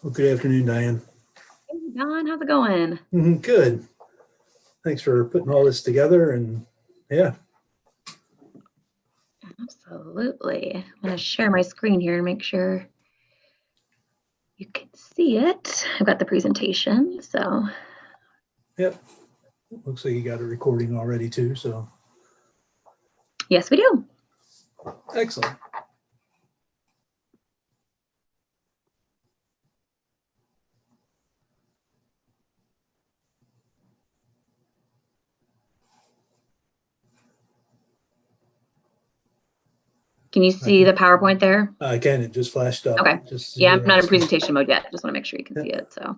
Well, good afternoon, Diane. Hey, Don, how's it going? Good. Thanks for putting all this together, and yeah. Absolutely. I'm going to share my screen here and make sure you can see it. I've got the presentation, so. Yep. Looks like you got a recording already too, so. Yes, we do. Excellent. Can you see the PowerPoint there? I can. It just flashed up. Okay. Yeah, I'm not in presentation mode yet. Just want to make sure you can see it. So.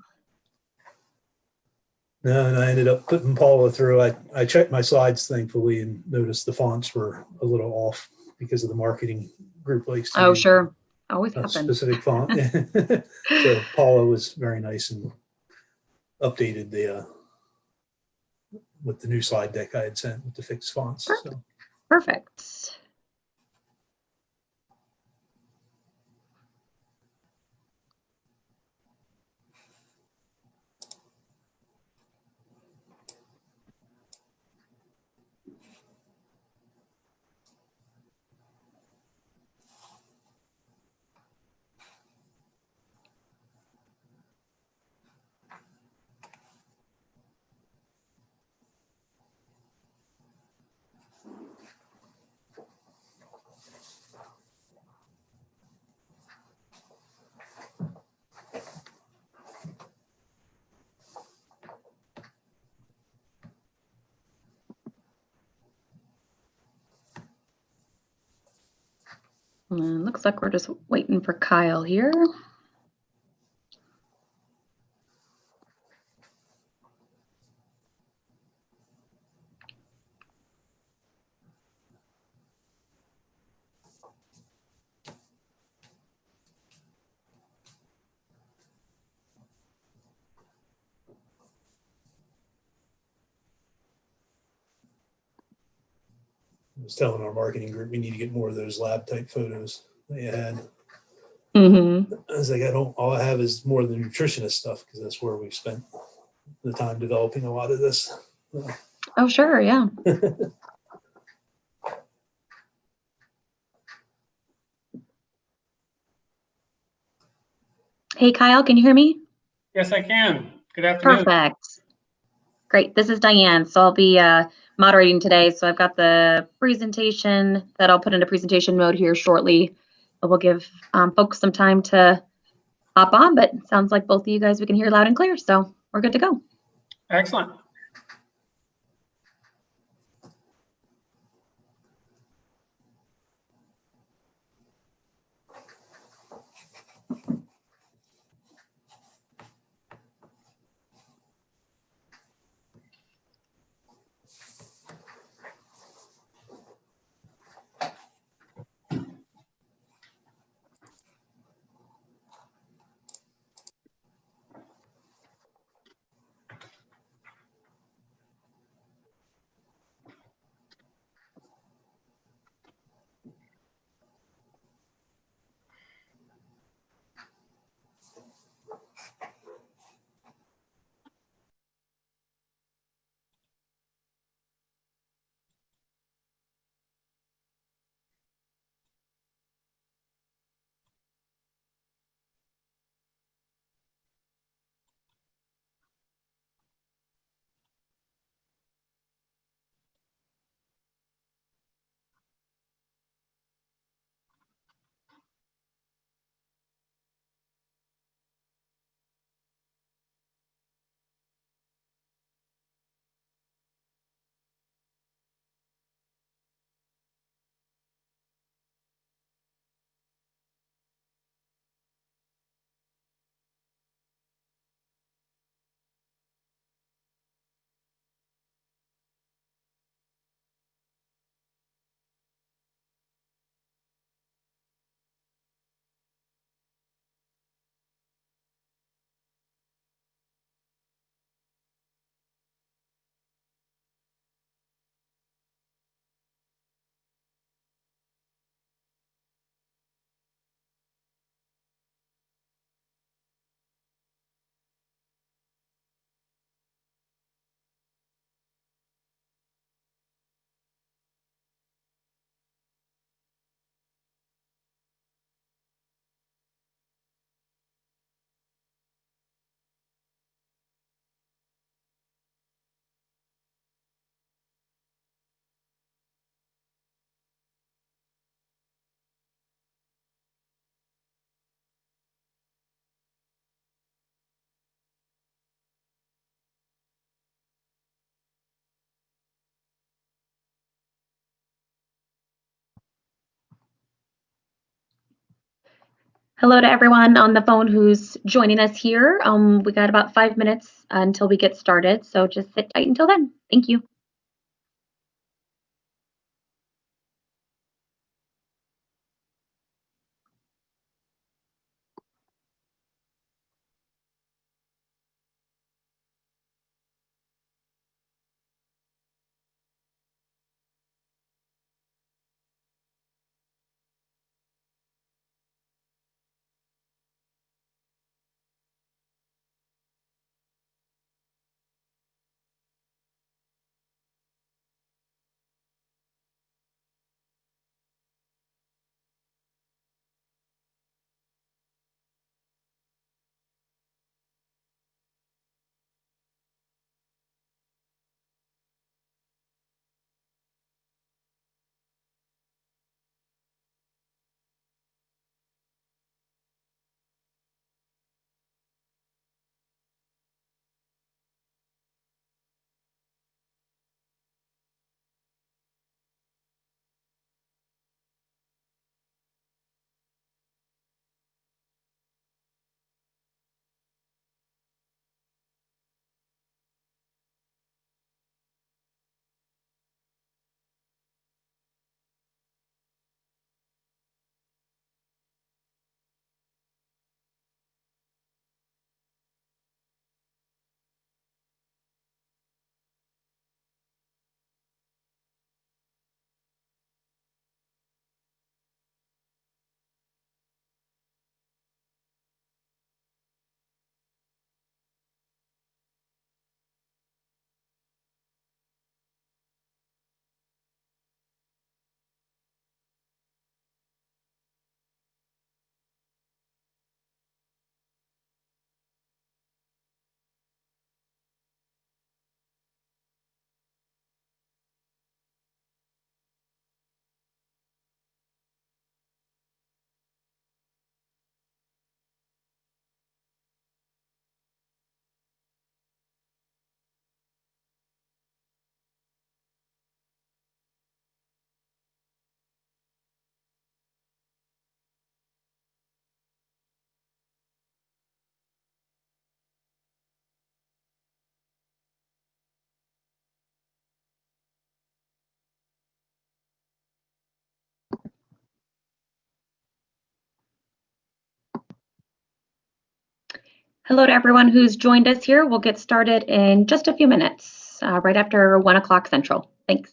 No, and I ended up putting Paula through. I checked my slides, thankfully, and noticed the fonts were a little off because of the marketing group likes to use sure. Always a happens. specific font. So Paula was very nice and updated the with the new slide deck I had sent with the fixed fonts. So. Perfect. And looks like we're just waiting for Kyle here. I was telling our marketing group we need to get more of those lab type photos they had. I was like, all I have is more of the nutritionist stuff because that's where we've spent the time developing a lot of this. Oh, sure, yeah. Hey, Kyle, can you hear me? Yes, I can. Good afternoon. Perfect. Great. This is Diane. So I'll be moderating today. So I've got the presentation that I'll put into presentation mode here shortly. But we'll give folks some time to hop on. But it sounds like both of you guys we can hear loud and clear. So we're good to go. Excellent. Hello to everyone on the phone who's joining us here. We got about 5 minutes until we get started, so just sit tight until then. Thank you. Hello to everyone who's joined us here. We'll get started in just a few minutes, right after 1 o'clock Central. Thanks.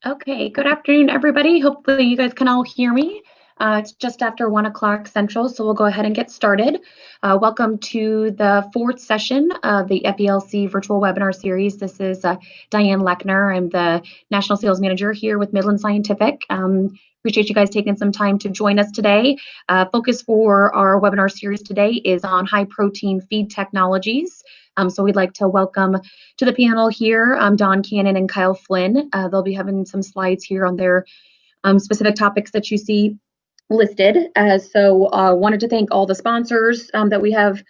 Okay, good afternoon, everybody. Hopefully you guys can all hear me. It's just after 1 o'clock Central, so we'll go ahead and get started. Welcome to the 4th session of the FELC virtual webinar series. This is Diane Lechner. I'm the National Sales Manager here with Midland Scientific. Appreciate you guys taking some time to join us today. Focus for our webinar series today is on high protein feed technologies. So we'd like to welcome to the panel here Don Cannon and Kyle Flynn. They'll be having some slides here on their specific topics that you see listed. So wanted to thank all the sponsors that we have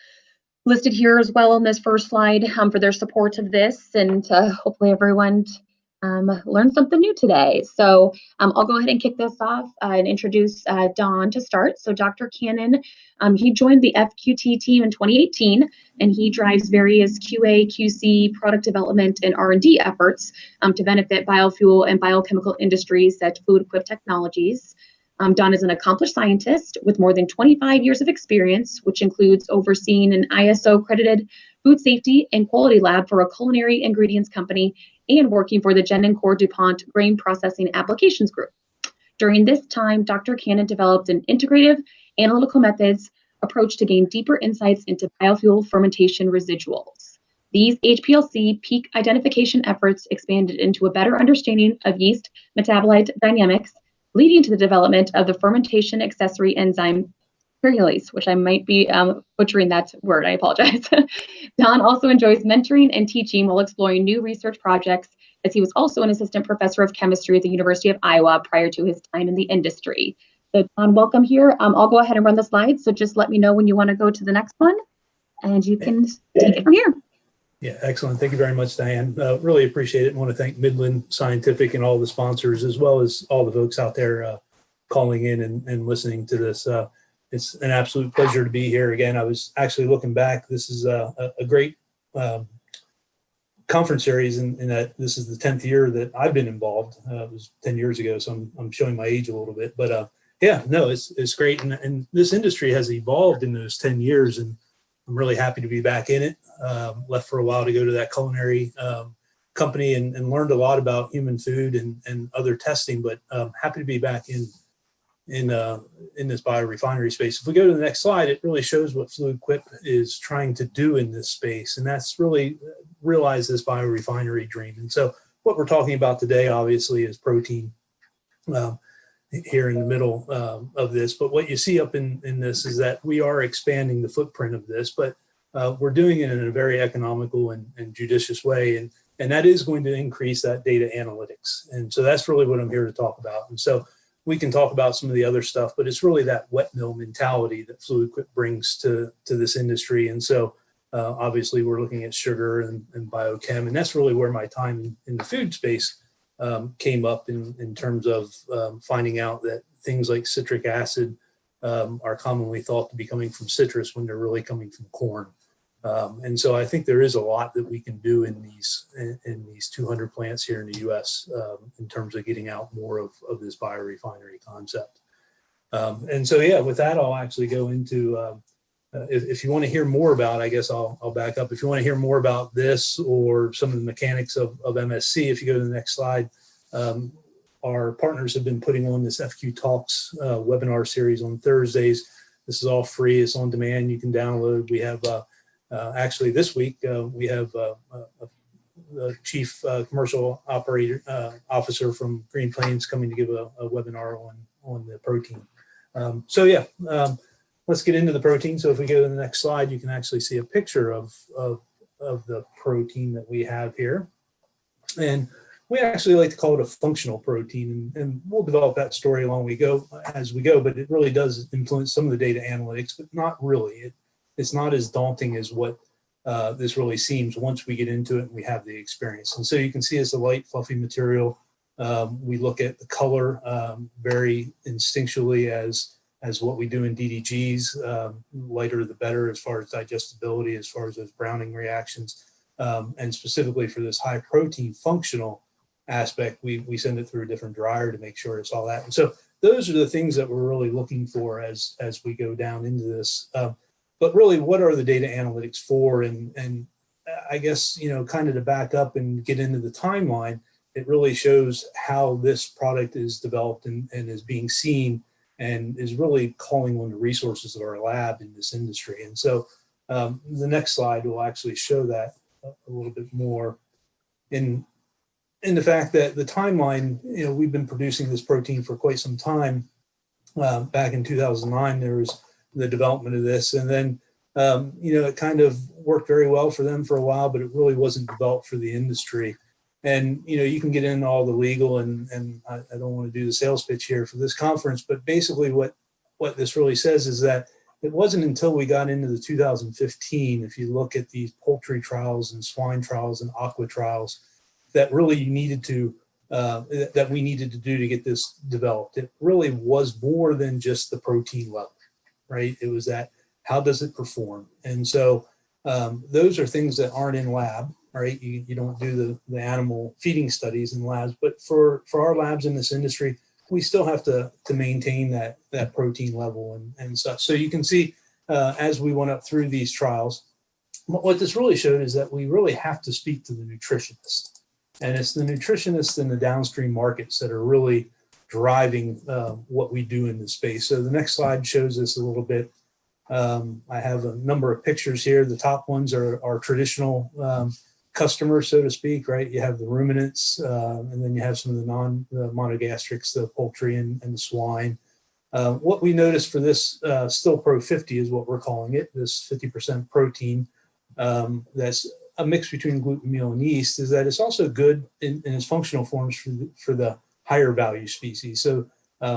listed here as well on this first slide for their support of this, and hopefully everyone learned something new today. So I'll go ahead and kick this off and introduce Don to start. So Dr. Cannon, he joined the FQT team in 2018, and he drives various QA, QC, product development, and R&D efforts to benefit biofuel and biochemical industries at Fluid Quip Technologies. Don is an accomplished scientist with more than 25 years of experience, which includes overseeing an ISO-accredited food safety and quality lab for a culinary ingredients company and working for the Genencor DuPont Grain Processing Applications Group. During this time, Dr. Cannon developed an integrative analytical methods approach to gain deeper insights into biofuel fermentation residuals. These HPLC peak identification efforts expanded into a better understanding of yeast metabolite dynamics, leading to the development of the fermentation accessory enzyme pyrrolase, which I might be butchering that word, I apologize. Don also enjoys mentoring and teaching while exploring new research projects, as he was also an assistant professor of chemistry at the University of Iowa prior to his time in the industry. So Don, welcome here. I'll go ahead and run the slides, so just let me know when you want to go to the next one, and you can take it from here. Yeah, excellent. Thank you very much, Diane. Really appreciate it. I want to thank Midland Scientific and all the sponsors, as well as all the folks out there calling in and listening to this. It's an absolute pleasure to be here again. I was actually looking back. This is a great conference series, in that this is the 10th year that I've been involved. It was 10 years ago, so I'm showing my age a little bit. But yeah, no, it's great. And this industry has evolved in those 10 years, and I'm really happy to be back in it. Left for a while to go to that culinary company and learned a lot about human food and other testing, but happy to be back in this biorefinery space. If we go to the next slide, it really shows what Fluid Quip is trying to do in this space, and that's really realize this biorefinery dream. And so what we're talking about today, obviously, is protein here in the middle of this. But what you see up in this is that we are expanding the footprint of this, but we're doing it in a very economical and judicious way. And that is going to increase that data analytics. And so that's really what I'm here to talk about. And so we can talk about some of the other stuff, but it's really that wet mill mentality that Fluid Quip brings to this industry. And so obviously we're looking at sugar and biochem, and that's really where my time in the food space came up in terms of finding out that things like citric acid are commonly thought to be coming from citrus when they're really coming from corn. And so I think there is a lot that we can do in these 200 plants here in the U.S. In terms of getting out more of this biorefinery concept. And so, yeah, with that, I'll actually go into, if you want to hear more about, I guess I'll back up. If you want to hear more about this or some of the mechanics of MSC, if you go to the next slide, our partners have been putting on this FQ Talks webinar series on Thursdays. This is all free. It's on demand. You can download. We have actually this week we have a chief commercial officer from Green Plains coming to give a webinar on the protein. So yeah, let's get into the protein. So if we go to the next slide, you can actually see a picture of the protein that we have here. And we actually like to call it a functional protein, and we'll develop that story as we go, but it really does influence some of the data analytics, but not really. It's not as daunting as what this really seems once we get into it and we have the experience. And so you can see it's a light, fluffy material. We look at the color very instinctually as what we do in DDGs, lighter the better as far as digestibility, as far as those browning reactions. And specifically for this high protein functional aspect, we send it through a different dryer to make sure it's all that. And so those are the things that we're really looking for as we go down into this. But really, what are the data analytics for? And I guess, kind of to back up and get into the timeline, it really shows how this product is developed and is being seen, and is really calling on the resources of our lab in this industry. And so the next slide will actually show that a little bit more in the fact that the timeline, we've been producing this protein for quite some time. Back in 2009, there was the development of this, and then it kind of worked very well for them for a while, but it really wasn't developed for the industry. And you can get into all the legal, and I don't want to do the sales pitch here for this conference, but basically what this really says is that it wasn't until we got into the 2015, if you look at these poultry trials and swine trials and aqua trials, that really you needed to that we needed to do to get this developed. It really was more than just the protein level, right? It was that, how does it perform? And so those are things that aren't in lab, right? You don't do the animal feeding studies in labs, but for our labs in this industry, we still have to maintain that protein level and such. So you can see as we went up through these trials, what this really showed is that we really have to speak to the nutritionist. And it's the nutritionists in the downstream markets that are really driving what we do in this space. So the next slide shows this a little bit. I have a number of pictures here. The top ones are our traditional customers, so to speak, right? You have the ruminants, and then you have some of the monogastrics, the poultry and the swine. What we noticed for this Still Pro 50 is what we're calling it, this 50% protein that's a mix between gluten meal and yeast, is that it's also good in its functional forms for the higher value species. So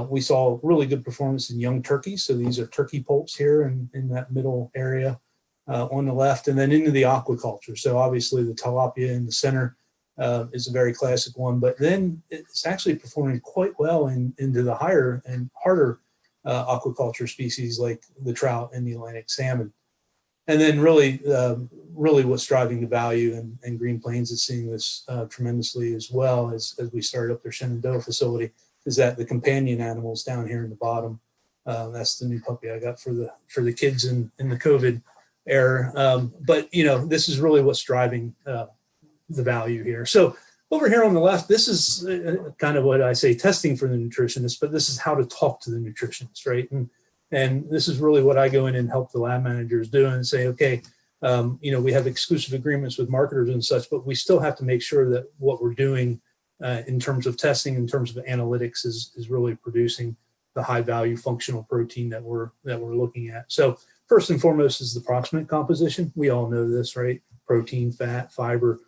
we saw really good performance in young turkeys. So these are turkey poults here in that middle area on the left, and then into the aquaculture. So obviously the tilapia in the center is a very classic one, but then it's actually performing quite well into the higher and harder aquaculture species like the trout and the Atlantic salmon. And then really what's driving the value, and Green Plains is seeing this tremendously as well as we started up their Shenandoah facility, is that the companion animals down here in the bottom, that's the new puppy I got for the kids in the COVID era. But this is really what's driving the value here. So over here on the left, this is kind of what I say testing for the nutritionist, but this is how to talk to the nutritionist, right? And this is really what I go in and help the lab managers do and say, okay, we have exclusive agreements with marketers and such, but we still have to make sure that what we're doing in terms of testing, in terms of analytics, is really producing the high value functional protein that we're looking at. So first and foremost is the proximate composition. We all know this, right? Protein, fat, fiber,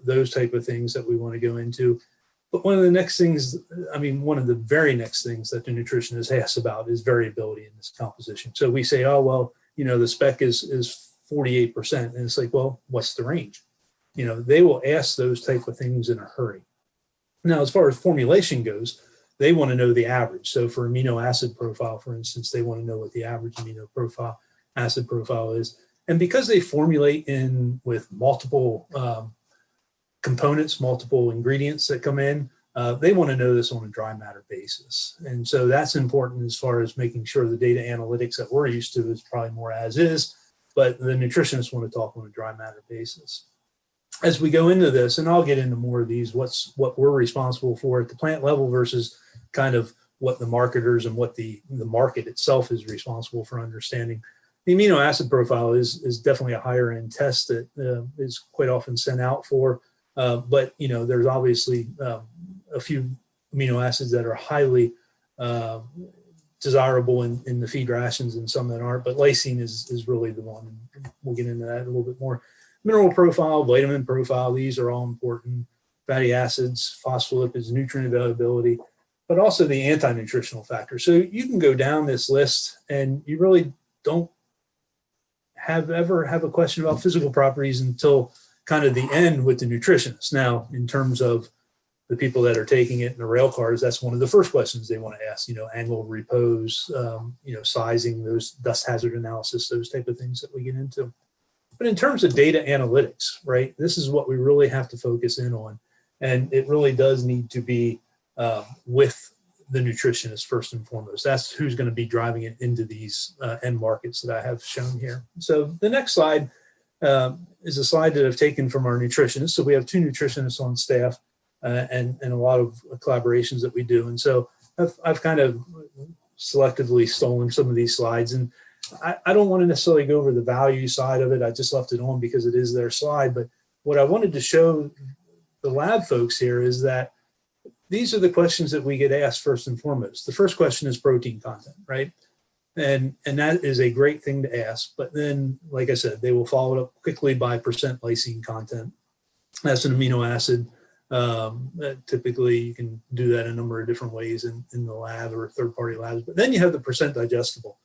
those type of things that we want to go into. But one of the very next things that the nutritionist asks about is variability in this composition. So we say, oh, well, the spec is 48%. And it's like, well, what's the range? They will ask those type of things in a hurry. Now, as far as formulation goes, they want to know the average. So for amino acid profile, for instance, they want to know what the average amino acid profile is. And because they formulate in with multiple components, multiple ingredients that come in, they want to know this on a dry matter basis. And so that's important as far as making sure the data analytics that we're used to is probably more as is, but the nutritionists want to talk on a dry matter basis. As we go into this, and I'll get into more of these, what we're responsible for at the plant level versus kind of what the marketers and what the market itself is responsible for understanding. The amino acid profile is definitely a higher end test that is quite often sent out for. But there's obviously a few amino acids that are highly desirable in the feed rations and some that aren't, but lysine is really the one. We'll get into that a little bit more. Mineral profile, vitamin profile, these are all important. Fatty acids, phospholipids, nutrient availability, but also the anti-nutritional factors. So you can go down this list and you really don't ever have a question about physical properties until kind of the end with the nutritionist. Now, in terms of the people that are taking it in the rail cars, that's one of the first questions they want to ask, angle of repose, sizing, those dust hazard analysis, those type of things that we get into. But in terms of data analytics, right, this is what we really have to focus in on. And it really does need to be with the nutritionist first and foremost. That's who's going to be driving it into these end markets that I have shown here. So the next slide is a slide that I've taken from our nutritionist. So we have two nutritionists on staff. and a lot of collaborations that we do. And so I've kind of selectively stolen some of these slides, and I don't want to necessarily go over the value side of it. I just left it on because it is their slide. But what I wanted to show the lab folks here is that these are the questions that we get asked first and foremost. The first question is protein content, right? And that is a great thing to ask. But then, like I said, they will follow it up quickly by percent lysine content. That's an amino acid. Typically, you can do that a number of different ways in the lab or third-party labs. But then you have the percent digestible.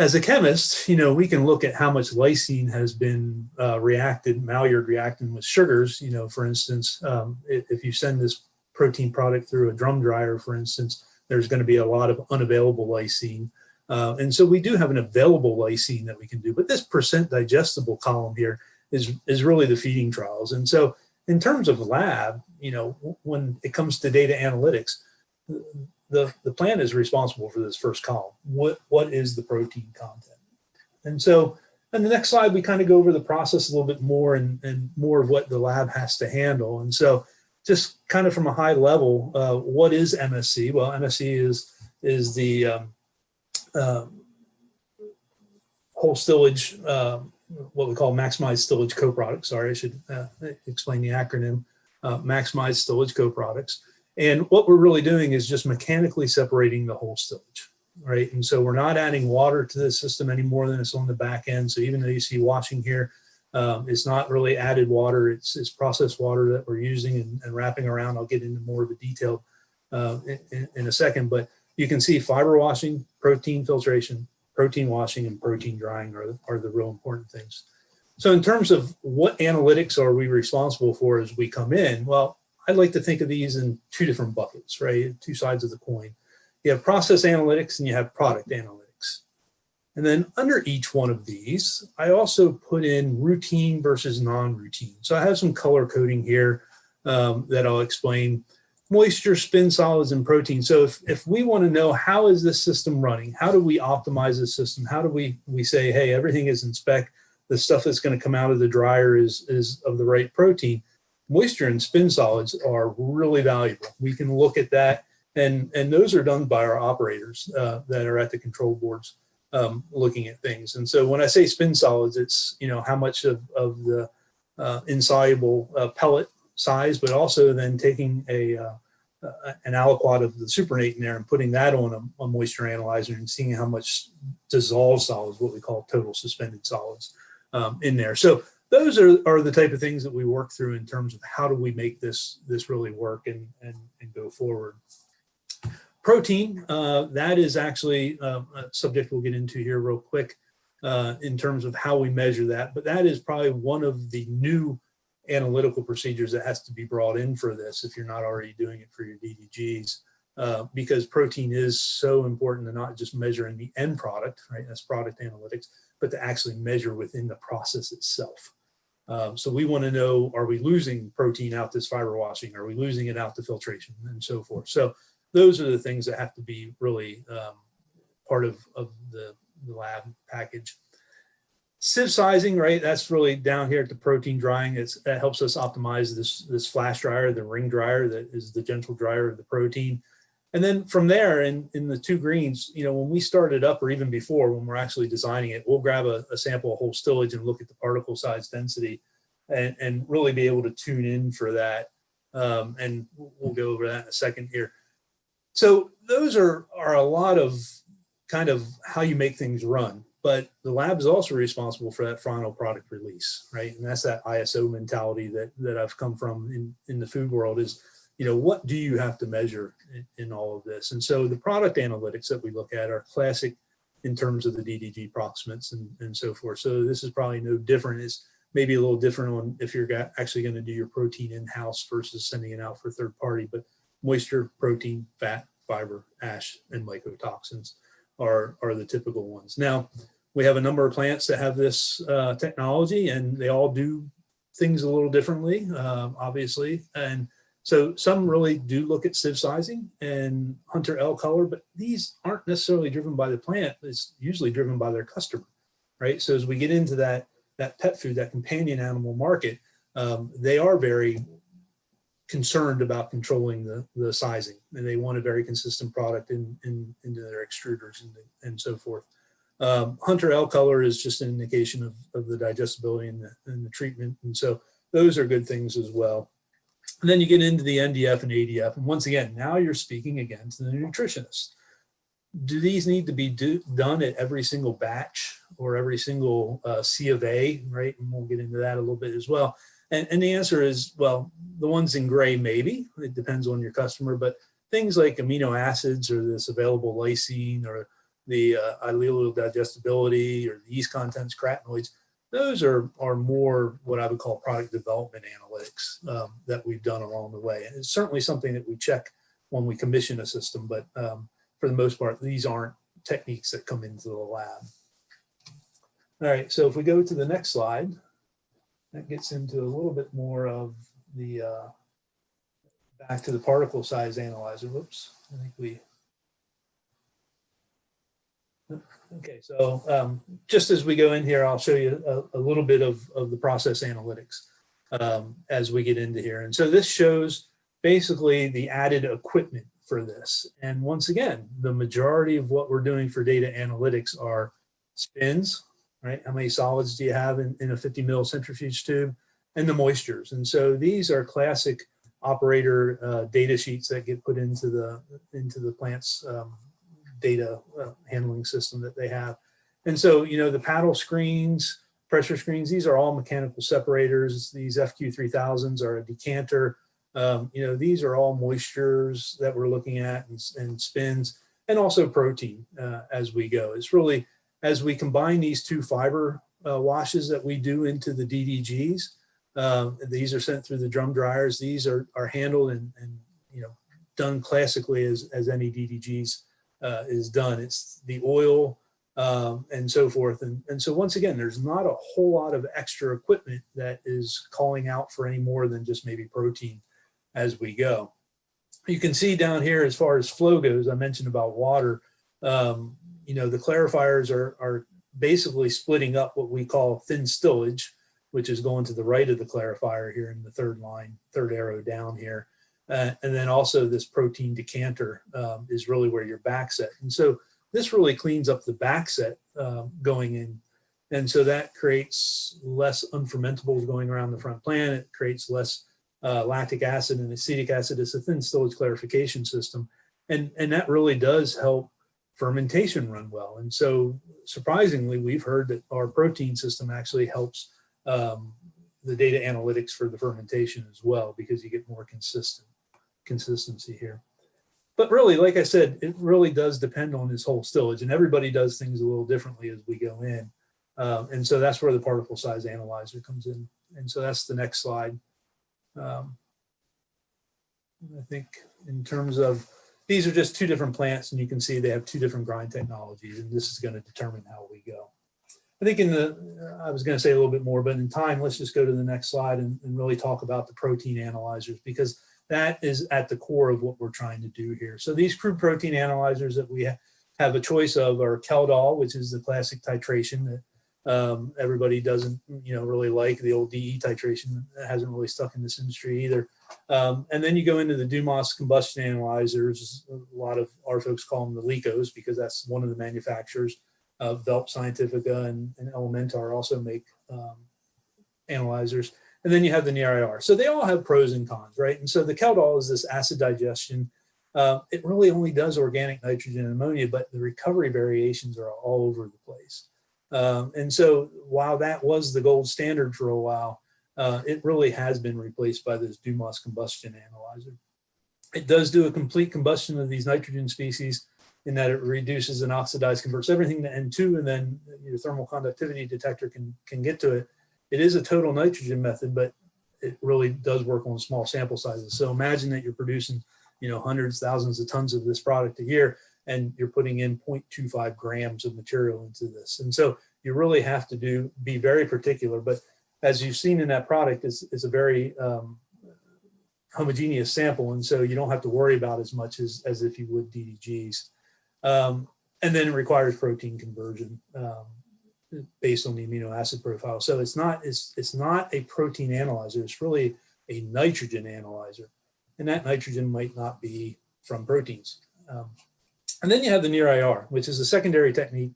As a chemist, we can look at how much lysine has been Maillard reacting with sugars. For instance, if you send this protein product through a drum dryer, for instance, there's going to be a lot of unavailable lysine. And so we do have an available lysine that we can do. But this percent digestible column here is really the feeding trials. And so in terms of lab, when it comes to data analytics, the plant is responsible for this first column. What is the protein content? And so on the next slide, we kind of go over the process a little bit more and more of what the lab has to handle. And so just kind of from a high level, what is MSC? Well, MSC is the whole stillage, what we call maximized stillage co-products. Sorry, I should explain the acronym, maximized stillage co-products. And what we're really doing is just mechanically separating the whole stillage, right? And so we're not adding water to the system any more than it's on the back end. So even though you see washing here, it's not really added water, it's processed water that we're using and wrapping around. I'll get into more of the detail in a second, but you can see fiber washing, protein filtration, protein washing, and protein drying are the real important things. So in terms of what analytics are we responsible for as we come in, well, I'd like to think of these in two different buckets, right? Two sides of the coin. You have process analytics and you have product analytics. And then under each one of these, I also put in routine versus non-routine. So I have some color coding here that I'll explain. Moisture, spin solids, and protein. So if we want to know how is this system running, how do we optimize the system? How do we say, hey, everything is in spec, the stuff that's going to come out of the dryer is of the right protein? Moisture and spin solids are really valuable. We can look at that, and those are done by our operators that are at the control boards looking at things. And so when I say spin solids, it's how much of the insoluble pellet size, but also then taking an aliquot of the supernatant in there and putting that on a moisture analyzer and seeing how much dissolved solids, what we call total suspended solids, in there. So those are the type of things that we work through in terms of how do we make this really work and go forward. Protein, that is actually a subject we'll get into here real quick in terms of how we measure that, but that is probably one of the new analytical procedures that has to be brought in for this if you're not already doing it for your DDGs, because protein is so important to not just measure in the end product, right? That's product analytics, but to actually measure within the process itself. So we want to know, are we losing protein out this fiber washing? Are we losing it out to filtration and so forth? So those are the things that have to be really part of the lab package. Sieve sizing, right? That's really down here at the protein drying. That helps us optimize this flash dryer, the ring dryer that is the gentle dryer of the protein. And then from there, in the two greens, when we start it up or even before, when we're actually designing it, we'll grab a sample of whole stillage and look at the particle size density and really be able to tune in for that. And we'll go over that in a second here. So those are a lot of kind of how you make things run. But the lab is also responsible for that final product release, right? And that's that ISO mentality that I've come from in the food world is, what do you have to measure in all of this? And so the product analytics that we look at are classic in terms of the DDG approximates and so forth. So this is probably no different. It's maybe a little different on if you're actually going to do your protein in-house versus sending it out for third party, but moisture, protein, fat, fiber, ash, and mycotoxins are the typical ones. Now, we have a number of plants that have this technology, and they all do things a little differently, obviously. And so some really do look at sieve sizing and Hunter L color, but these aren't necessarily driven by the plant. It's usually driven by their customer, right? So as we get into that pet food, that companion animal market, they are very concerned about controlling the sizing, and they want a very consistent product into their extruders and so forth. Hunter L color is just an indication of the digestibility and the treatment, and so those are good things as well. And then you get into the NDF and ADF, and once again, now you're speaking again to the nutritionist. Do these need to be done at every single batch or every single C of A, right? And we'll get into that a little bit as well. And the answer is, well, the ones in gray, maybe. It depends on your customer, but things like amino acids or this available lysine or the allelic digestibility or the yeast contents, carotenoids, those are more what I would call product development analytics that we've done along the way. And it's certainly something that we check when we commission a system, but for the most part, these aren't techniques that come into the lab. All right, so if we go to the next slide, that gets into a little bit more of the, back to the particle size analyzer. Whoops, I think we, okay, so just as we go in here, I'll show you a little bit of the process analytics as we get into here. And so this shows basically the added equipment for this. And once again, the majority of what we're doing for data analytics are spins, right? How many solids do you have in a 50 mil centrifuge tube, and the moistures. And so these are classic operator data sheets that get put into the plant's data handling system that they have. And so, you know, the paddle screens, pressure screens, these are all mechanical separators. These FQ3000s are a decanter. You know, these are all moistures that we're looking at and spins, and also protein as we go. It's really, as we combine these two fiber washes that we do into the DDGs, these are sent through the drum dryers. These are handled and you know, done classically as any DDGs is done. It's the oil and so forth. And so once again, there's not a whole lot of extra equipment that is calling out for any more than just maybe protein as we go. You can see down here, as far as flow goes, I mentioned about water. You know, the clarifiers are basically splitting up what we call thin stillage, which is going to the right of the clarifier here in the third line, third arrow down here. And then also this protein decanter is really where your back set. And so this really cleans up the back set going in. And so that creates less unfermentables going around the front plant. It creates less lactic acid and acetic acid. It's a thin stillage clarification system. And that really does help fermentation run well. And so surprisingly, we've heard that our protein system actually helps the data analytics for the fermentation as well, because you get more consistency here. But really, like I said, it really does depend on this whole stillage, and everybody does things a little differently as we go in. And so that's where the particle size analyzer comes in. And so that's the next slide. I think in terms of, these are just two different plants, and you can see they have two different grind technologies, and this is going to determine how we go. I think I was going to say a little bit more, but in time, let's just go to the next slide and really talk about the protein analyzers, because that is at the core of what we're trying to do here. So these crude protein analyzers that we have a choice of are Keldol, which is the classic titration that everybody doesn't, you know, really like. The old DE titration that hasn't really stuck in this industry either. And then you go into the Dumas combustion analyzers. A lot of our folks call them the LECOs because that's one of the manufacturers. Velp Scientifica and Elementar also make analyzers. And then you have the NIR. So they all have pros and cons, right? And so the Keldol is this acid digestion. It really only does organic nitrogen and ammonia, but the recovery variations are all over the place. And so while that was the gold standard for a while, it really has been replaced by this Dumas combustion analyzer. It does do a complete combustion of these nitrogen species in that it reduces and oxidizes, converts everything to N2, and then your thermal conductivity detector can get to it. It is a total nitrogen method, but it really does work on small sample sizes. So imagine that you're producing, you know, hundreds, thousands of tons of this product a year, and you're putting in 0.25 grams of material into this. And so you really have to be very particular. But as you've seen in that product, it's a very homogeneous sample. And so you don't have to worry about as much as if you would DDGs. And then it requires protein conversion based on the amino acid profile. So it's not a protein analyzer. It's really a nitrogen analyzer. and that nitrogen might not be from proteins. And then you have the near IR, which is a secondary technique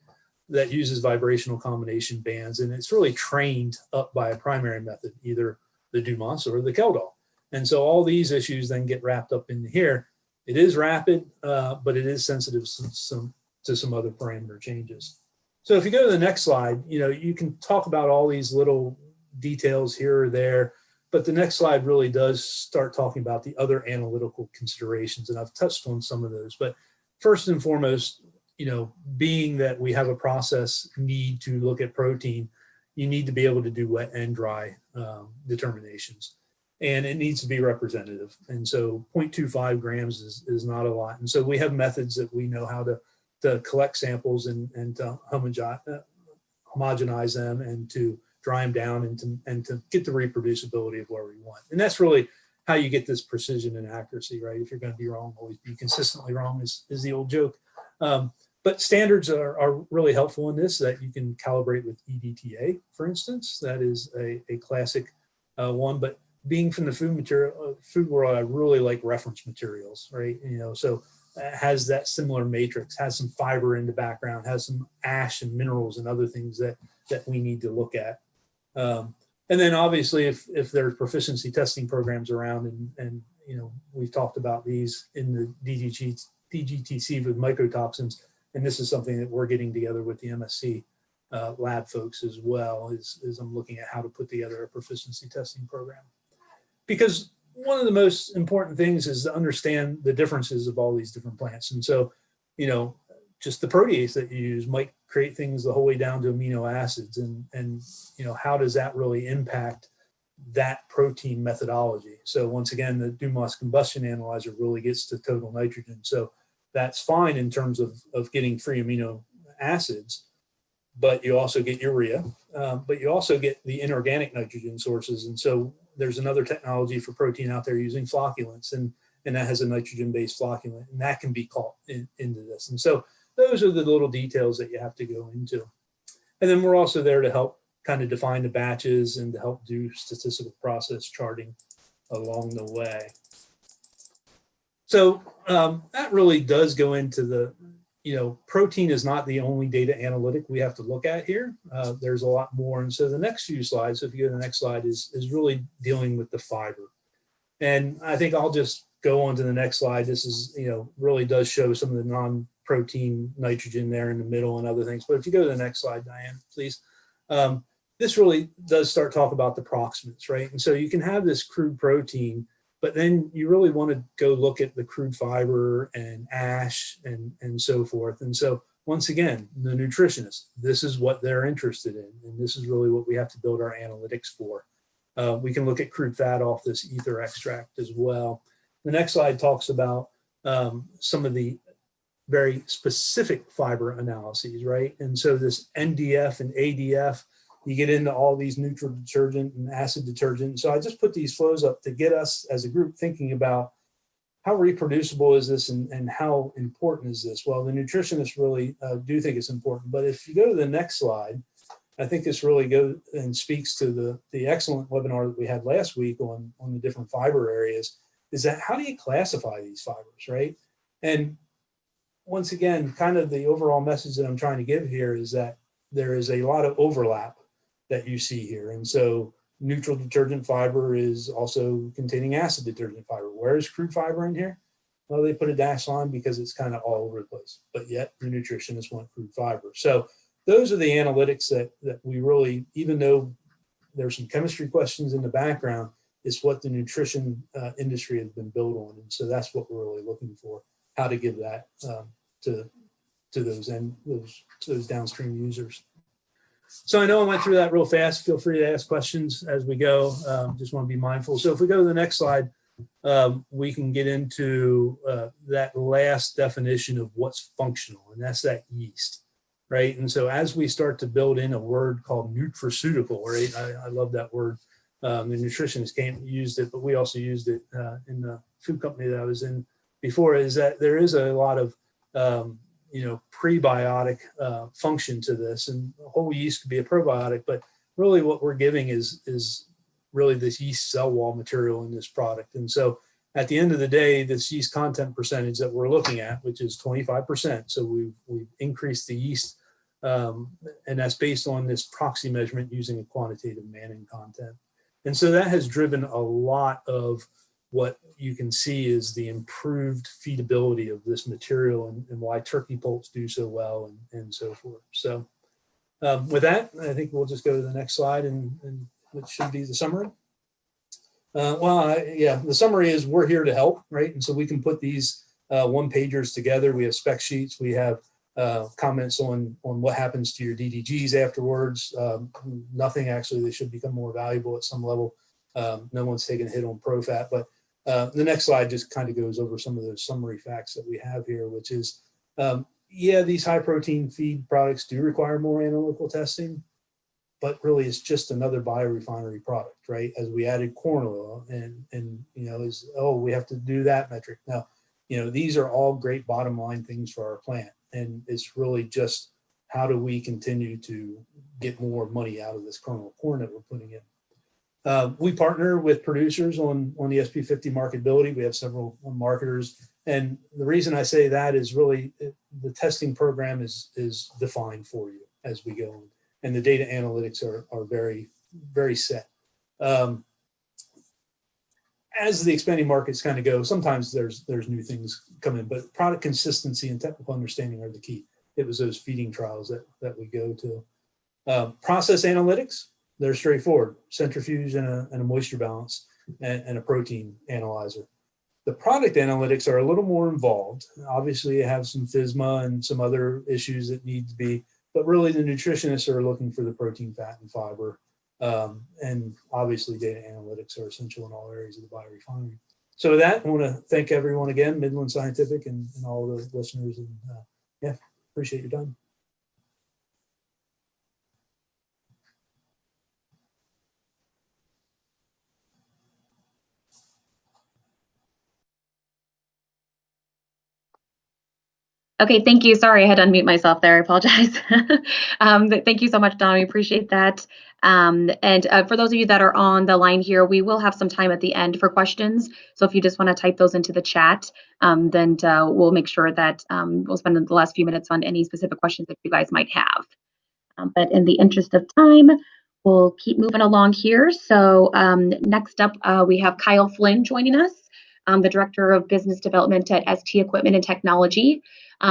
that uses vibrational combination bands, and it's really trained up by a primary method, either the Dumas or the Keldol. And so all these issues then get wrapped up in here. It is rapid, but it is sensitive to some other parameter changes. So if you go to the next slide, you can talk about all these little details here or there, but the next slide really does start talking about the other analytical considerations, and I've touched on some of those. But first and foremost, being that we have a process need to look at protein, you need to be able to do wet and dry determinations, and it needs to be representative. And so 0.25 grams is not a lot. And so we have methods that we know how to collect samples and to homogenize them and to dry them down and to get the reproducibility of where we want. And that's really how you get this precision and accuracy, right? If you're going to be wrong, always be consistently wrong is the old joke. But standards are really helpful in this, that you can calibrate with EDTA, for instance. That is a classic one. But being from the food world, I really like reference materials, right? So it has that similar matrix, has some fiber in the background, has some ash and minerals and other things that we need to look at. And then obviously, if there's proficiency testing programs around, and we've talked about these in the DGTC with mycotoxins, and this is something that we're getting together with the MSC lab folks as well, is I'm looking at how to put together a proficiency testing program. Because one of the most important things is to understand the differences of all these different plants. And so, just the protease that you use might create things the whole way down to amino acids, and how does that really impact that protein methodology? So once again, the Dumas combustion analyzer really gets to total nitrogen. So that's fine in terms of getting free amino acids, but you also get urea, but you also get the inorganic nitrogen sources. And so there's another technology for protein out there using flocculants, and that has a nitrogen-based flocculant, and that can be caught into this. And so those are the little details that you have to go into. And then we're also there to help kind of define the batches and to help do statistical process charting along the way. So that really does go into the, protein is not the only data analytic we have to look at here. There's a lot more. And so the next few slides, so if you go to the next slide, is really dealing with the fiber. And I think I'll just go on to the next slide. This is, really does show some of the non-protein nitrogen there in the middle and other things. But if you go to the next slide, Diane, please. This really does start talk about the proximates, right? And so you can have this crude protein, but then you really want to go look at the crude fiber and ash and so forth. And so once again, the nutritionists, this is what they're interested in. And this is really what we have to build our analytics for. We can look at crude fat off this ether extract as well. The next slide talks about some of the very specific fiber analyses, right? And so this NDF and ADF, you get into all these neutral detergent and acid detergent. So I just put these flows up to get us as a group thinking about how reproducible is this and how important is this? Well, the nutritionists really do think it's important. But if you go to the next slide, I think this really goes and speaks to the excellent webinar that we had last week on the different fiber areas, is that how do you classify these fibers, right? And once again, kind of the overall message that I'm trying to give here is that there is a lot of overlap that you see here. And so neutral detergent fiber is also containing acid detergent fiber. Where is crude fiber in here? Well, they put a dash line because it's kind of all over the place, but yet the nutritionists want crude fiber. So those are the analytics that we really, even though there's some chemistry questions in the background, it's what the nutrition industry has been built on. And so that's what we're really looking for, how to give that to those downstream users. So I know I went through that real fast. Feel free to ask questions as we go. Just want to be mindful. So if we go to the next slide, we can get into that last definition of what's functional, and that's that yeast, right? And so as we start to build in a word called nutraceutical, right? I love that word. The nutritionists used it, but we also used it in the food company that I was in before, is that there is a lot of prebiotic function to this, and whole yeast could be a probiotic, but really what we're giving is really this yeast cell wall material in this product. And so at the end of the day, this yeast content percentage that we're looking at, which is 25%. So we've increased the yeast, and that's based on this proxy measurement using a quantitative manning content. And so that has driven a lot of what you can see is the improved feedability of this material and why turkey poults do so well and so forth. So with that, I think we'll just go to the next slide, and which should be the summary. The summary is we're here to help, right? And so we can put these one-pagers together. We have spec sheets. We have comments on what happens to your DDGs afterwards. Nothing actually. They should become more valuable at some level. No one's taking a hit on ProFat, but the next slide just kind of goes over some of those summary facts that we have here, which is, these high-protein feed products do require more analytical testing, but really it's just another biorefinery product, right? As we added corn oil and we have to do that metric. Now, these are all great bottom line things for our plant. And it's really just how do we continue to get more money out of this kernel of corn that we're putting in. We partner with producers on the SP50 marketability. We have several marketers. And the reason I say that is really the testing program is defined for you as we go on. And the data analytics are very, very set. As the expanding markets kind of go, sometimes there's new things come in, but product consistency and technical understanding are the key. It was those feeding trials that we go to. Process analytics, they're straightforward. Centrifuge and a moisture balance and a protein analyzer. The product analytics are a little more involved. Obviously, you have some FSMA and some other issues that need to be, but really the nutritionists are looking for the protein, fat, and fiber. And obviously data analytics are essential in all areas of the biorefinery. So with that, I want to thank everyone again, Midland Scientific and all the listeners, and appreciate your time. Okay, thank you. Sorry, I had to unmute myself there. I apologize. Thank you so much, Don. We appreciate that. And for those of you that are on the line here, we will have some time at the end for questions. So if you just want to type those into the chat, then we'll make sure that we'll spend the last few minutes on any specific questions that you guys might have. But in the interest of time, we'll keep moving along here. So next up, we have Kyle Flynn joining us, the Director of Business Development at ST Equipment and Technology.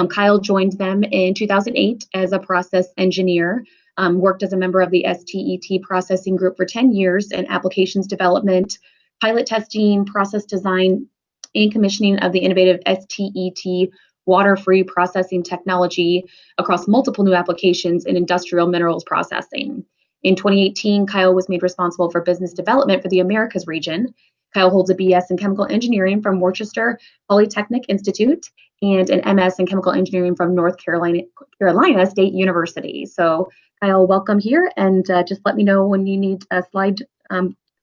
Kyle joined them in 2008 as a process engineer, worked as a member of the STET processing group for 10 years in applications development, pilot testing, process design, and commissioning of the innovative STET water-free processing technology across multiple new applications in industrial minerals processing. In 2018, Kyle was made responsible for business development for the Americas region. Kyle holds a BS in chemical engineering from Worcester Polytechnic Institute and an MS in chemical engineering from North Carolina State University. So Kyle, welcome here, and just let me know when you need a slide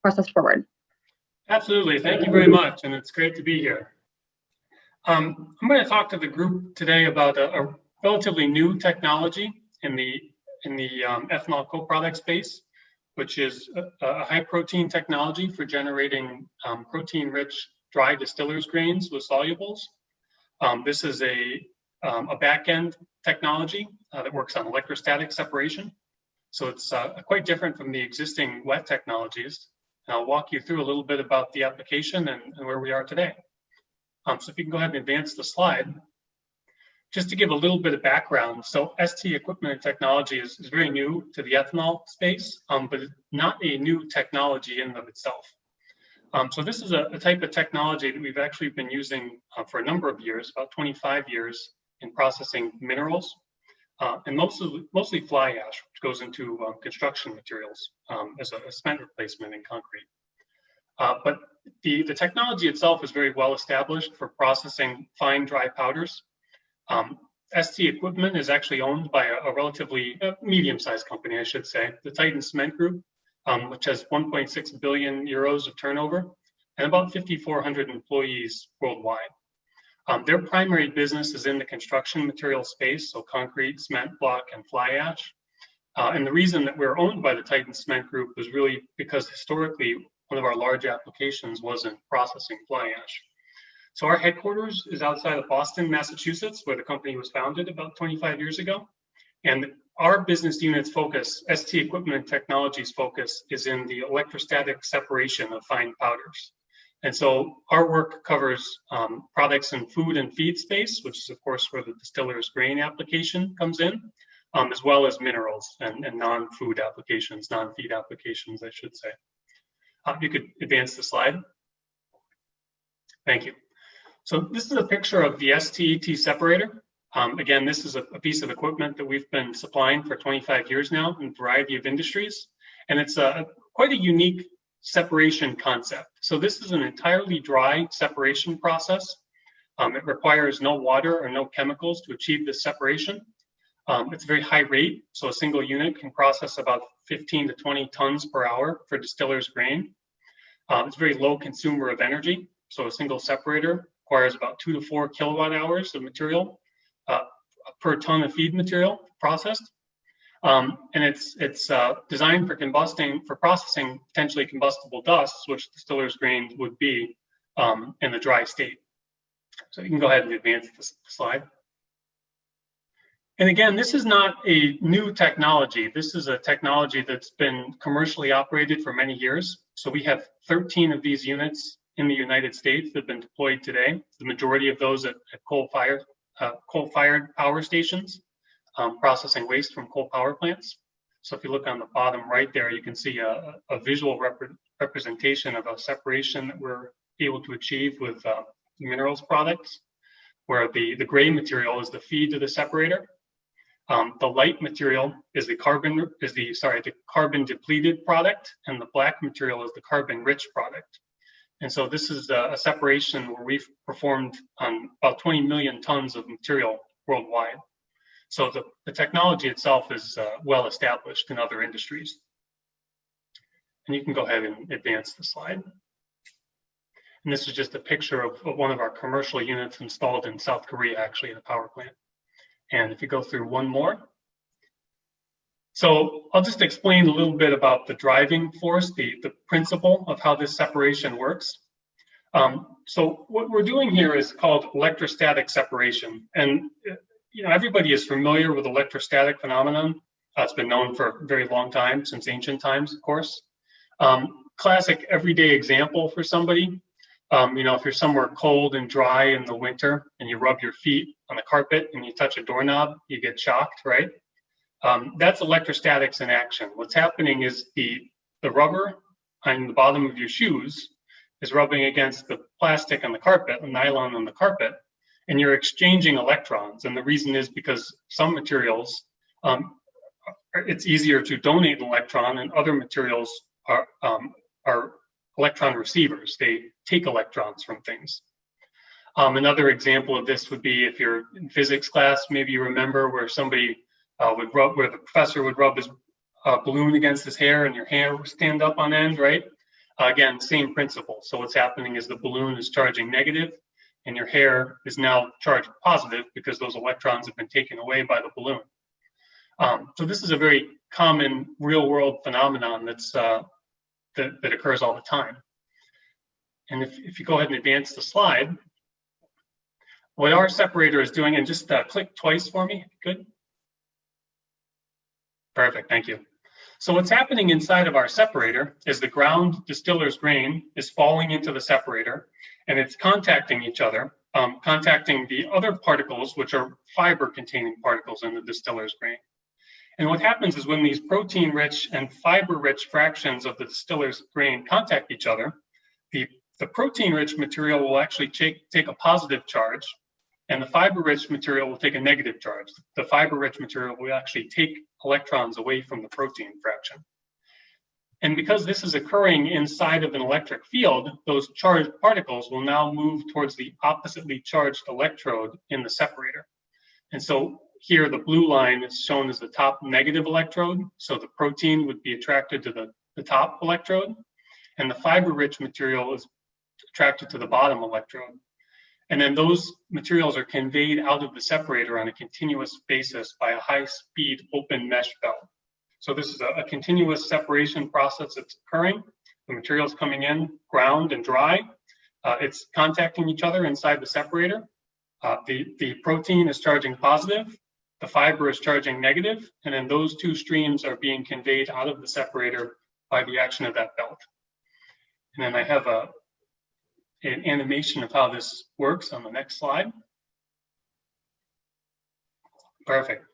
processed forward. Absolutely, thank you very much, and it's great to be here. I'm going to talk to the group today about a relatively new technology in the ethanol co-product space, which is a high protein technology for generating protein-rich dry distillers grains with solubles. This is a back-end technology that works on electrostatic separation. So it's quite different from the existing wet technologies. And I'll walk you through a little bit about the application and where we are today. So if you can go ahead and advance the slide. Just to give a little bit of background, so ST Equipment and Technology is very new to the ethanol space, but not a new technology in and of itself. So this is a type of technology that we've actually been using for a number of years, about 25 years, in processing minerals, and mostly fly ash, which goes into construction materials as a cement replacement in concrete. But the technology itself is very well established for processing fine dry powders. ST Equipment is actually owned by a relatively medium-sized company, I should say, the Titan Cement Group, which has 1.6 billion euros of turnover and about 5,400 employees worldwide. Their primary business is in the construction material space, so concrete, cement block, and fly ash. And the reason that we're owned by the Titan Cement Group is really because historically, one of our large applications was in processing fly ash. So our headquarters is outside of Boston, Massachusetts, where the company was founded about 25 years ago. And our business unit's focus, ST Equipment Technologies focus, is in the electrostatic separation of fine powders. And so our work covers products in food and feed space, which is of course where the distiller's grain application comes in, as well as minerals and non-food applications, non-feed applications, I should say. You could advance the slide. Thank you. So this is a picture of the STET separator. Again, this is a piece of equipment that we've been supplying for 25 years now in a variety of industries. And it's quite a unique separation concept. So this is an entirely dry separation process. It requires no water or no chemicals to achieve this separation. It's a very high rate, so a single unit can process about 15 to 20 tons per hour for distiller's grain. It's very low consumer of energy, so a single separator requires about 2 to 4 kilowatt hours of material per ton of feed material processed. And it's designed for processing potentially combustible dusts, which distiller's grain would be in the dry state. So you can go ahead and advance the slide. And again, this is not a new technology. This is a technology that's been commercially operated for many years. So we have 13 of these units in the United States that have been deployed today. The majority of those at coal-fired power stations, processing waste from coal power plants. So if you look on the bottom right there, you can see a visual representation of a separation that we're able to achieve with minerals products, where the gray material is the feed to the separator. The light material is the carbon depleted product, and the black material is the carbon rich product. And so this is a separation where we've performed on about 20 million tons of material worldwide. So the technology itself is well established in other industries. And you can go ahead and advance the slide. And this is just a picture of one of our commercial units installed in South Korea, actually, in a power plant. And if you go through one more. So I'll just explain a little bit about the driving force, the principle of how this separation works. So what we're doing here is called electrostatic separation. And everybody is familiar with electrostatic phenomenon. It's been known for a very long time, since ancient times, of course. Classic everyday example for somebody. If you're somewhere cold and dry in the winter and you rub your feet on the carpet and you touch a doorknob, you get shocked, right? That's electrostatics in action. What's happening is the rubber on the bottom of your shoes is rubbing against the plastic on the carpet, the nylon on the carpet, and you're exchanging electrons. And the reason is because some materials, it's easier to donate an electron, and other materials are electron receivers. They take electrons from things. Another example of this would be if you're in physics class, maybe you remember where somebody where the professor would rub his balloon against his hair and your hair would stand up on end, right? Again, same principle. So what's happening is the balloon is charging negative and your hair is now charged positive because those electrons have been taken away by the balloon. So this is a very common real world phenomenon that occurs all the time. And if you go ahead and advance the slide, what our separator is doing, and just click twice for me, good. Perfect, thank you. So what's happening inside of our separator is the ground distiller's grain is falling into the separator, and it's contacting each other, contacting the other particles, which are fiber-containing particles in the distiller's grain. And what happens is when these protein-rich and fiber-rich fractions of the distiller's grain contact each other, the protein-rich material will actually take a positive charge, and the fiber-rich material will take a negative charge. The fiber-rich material will actually take electrons away from the protein fraction. And because this is occurring inside of an electric field, those charged particles will now move towards the oppositely charged electrode in the separator. And so here the blue line is shown as the top negative electrode. So the protein would be attracted to the top electrode, and the fiber-rich material is attracted to the bottom electrode. And then those materials are conveyed out of the separator on a continuous basis by a high-speed open mesh belt. So this is a continuous separation process that's occurring. The materials coming in, ground and dry, it's contacting each other inside the separator. The protein is charging positive, the fiber is charging negative, and then those two streams are being conveyed out of the separator by the action of that belt. And then I have an animation of how this works on the next slide. Perfect.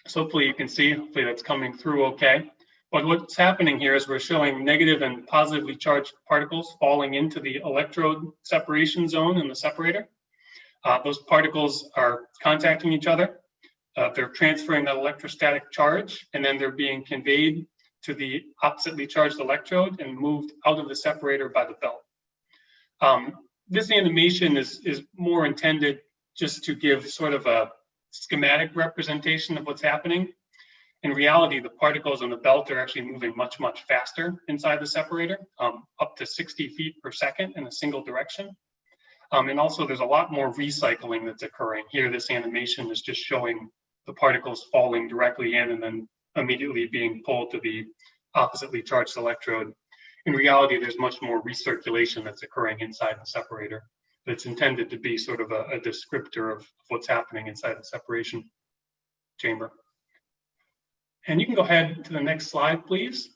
So hopefully you can see, hopefully that's coming through okay. But what's happening here is we're showing negative and positively charged particles falling into the electrode separation zone in the separator. Those particles are contacting each other. They're transferring that electrostatic charge, and then they're being conveyed to the oppositely charged electrode and moved out of the separator by the belt. This animation is more intended just to give sort of a schematic representation of what's happening. In reality, the particles on the belt are actually moving much, much faster inside the separator, up to 60 feet per second in a single direction. And also there's a lot more recycling that's occurring. Here, this animation is just showing the particles falling directly in and then immediately being pulled to the oppositely charged electrode. In reality, there's much more recirculation that's occurring inside the separator. That's intended to be sort of a descriptor of what's happening inside the separation chamber. And you can go ahead to the next slide, please.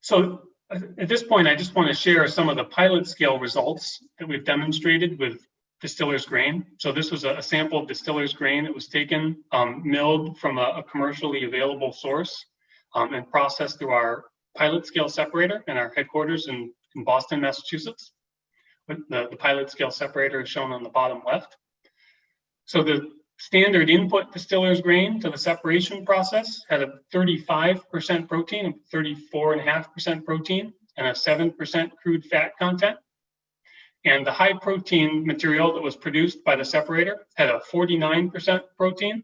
So at this point, I just want to share some of the pilot scale results that we've demonstrated with distiller's grain. So this was a sample of distiller's grain that was taken, milled from a commercially available source, and processed through our pilot scale separator in our headquarters in Boston, Massachusetts. The pilot scale separator is shown on the bottom left. So the standard input distiller's grain to the separation process had a 35% protein, 34.5% protein, and a 7% crude fat content. And the high protein material that was produced by the separator had a 49% protein,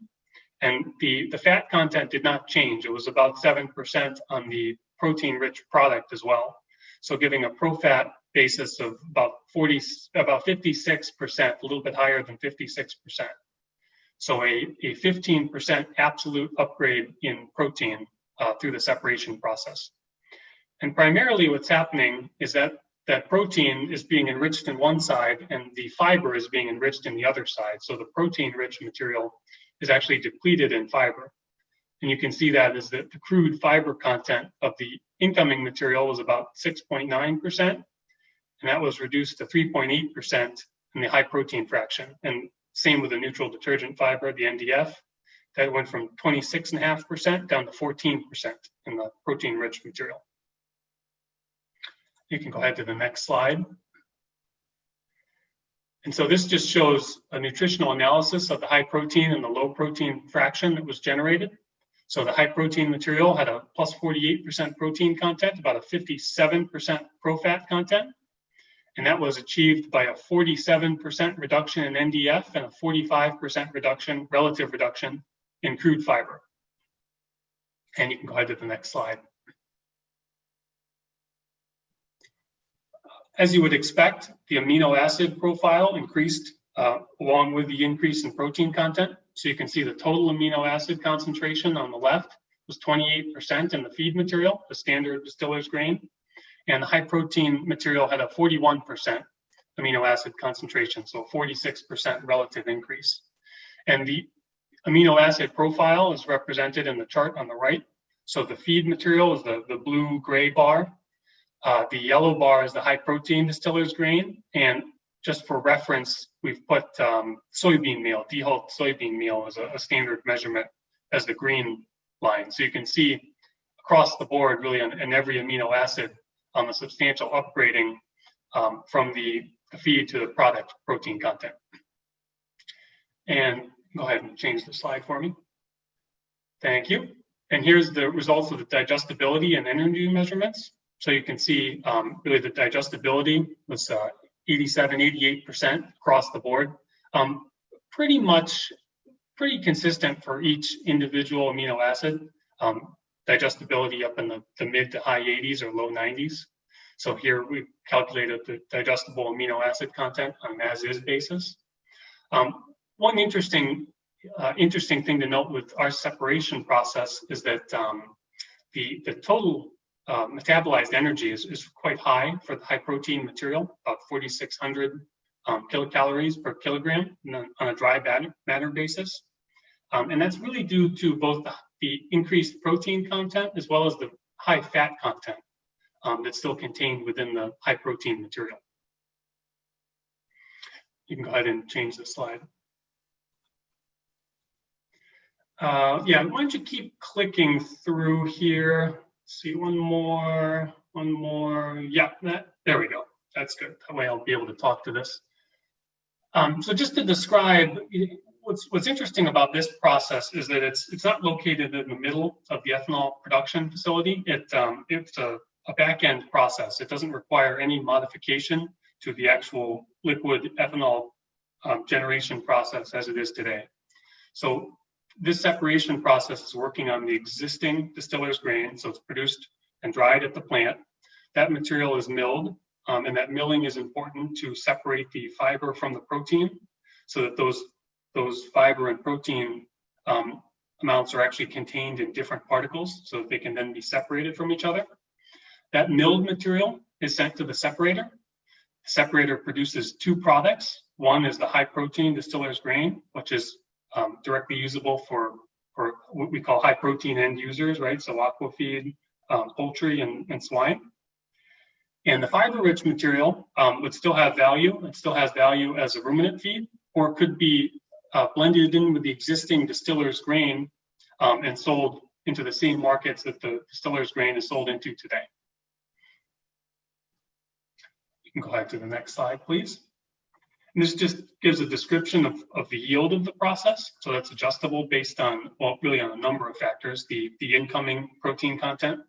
and the fat content did not change. It was about 7% on the protein-rich product as well. So giving a pro-fat basis of about 56%, a little bit higher than 56%. So a 15% absolute upgrade in protein through the separation process. And primarily what's happening is that protein is being enriched in one side and the fiber is being enriched in the other side. So the protein-rich material is actually depleted in fiber. And you can see that as the crude fiber content of the incoming material was about 6.9%, and that was reduced to 3.8% in the high protein fraction. And same with the neutral detergent fiber, the NDF, that went from 26.5% down to 14% in the protein-rich material. You can go ahead to the next slide. And so this just shows a nutritional analysis of the high protein and the low protein fraction that was generated. So the high protein material had a plus 48% protein content, about a 57% pro-fat content. And that was achieved by a 47% reduction in NDF and a 45% relative reduction in crude fiber. And you can go ahead to the next slide. As you would expect, the amino acid profile increased along with the increase in protein content. So you can see the total amino acid concentration on the left was 28% in the feed material, the standard distiller's grain. And the high protein material had a 41% amino acid concentration, so 46% relative increase. And the amino acid profile is represented in the chart on the right. So the feed material is the blue-gray bar. The yellow bar is the high protein distiller's grain. And just for reference, we've put soybean meal, dehulled soybean meal as a standard measurement as the green line. So you can see across the board, really in every amino acid, the substantial upgrading from the feed to the product protein content. And go ahead and change the slide for me. Thank you. And here's the results of the digestibility and energy measurements. So you can see really the digestibility was 88% across the board. Pretty consistent for each individual amino acid. Digestibility up in the mid to high 80s or low 90s. So here we calculated the digestible amino acid content on an as-is basis. One interesting thing to note with our separation process is that the total metabolized energy is quite high for the high protein material, about 4,600 kilocalories per kilogram on a dry matter basis. And that's really due to both the increased protein content as well as the high fat content that's still contained within the high protein material. You can go ahead and change the slide. Yeah, why don't you keep clicking through here? See, one more. Yeah, there we go. That's good. That way I'll be able to talk to this. So just to describe, what's interesting about this process is that it's not located in the middle of the ethanol production facility. It's a back-end process. It doesn't require any modification to the actual liquid ethanol generation process as it is today. So this separation process is working on the existing distiller's grain, so it's produced and dried at the plant. That material is milled, and that milling is important to separate the fiber from the protein, so that those fiber and protein amounts are actually contained in different particles, so that they can then be separated from each other. That milled material is sent to the separator. The separator produces two products. One is the high protein distiller's grain, which is directly usable for what we call high protein end users, right? So aqua feed, poultry, and swine. And the fiber-rich material would still have value. It still has value as a ruminant feed, or it could be blended in with the existing distiller's grain and sold into the same markets that the distiller's grain is sold into today. You can go ahead to the next slide, please. And this just gives a description of the yield of the process. So that's adjustable based on, well, really on a number of factors: the incoming protein content,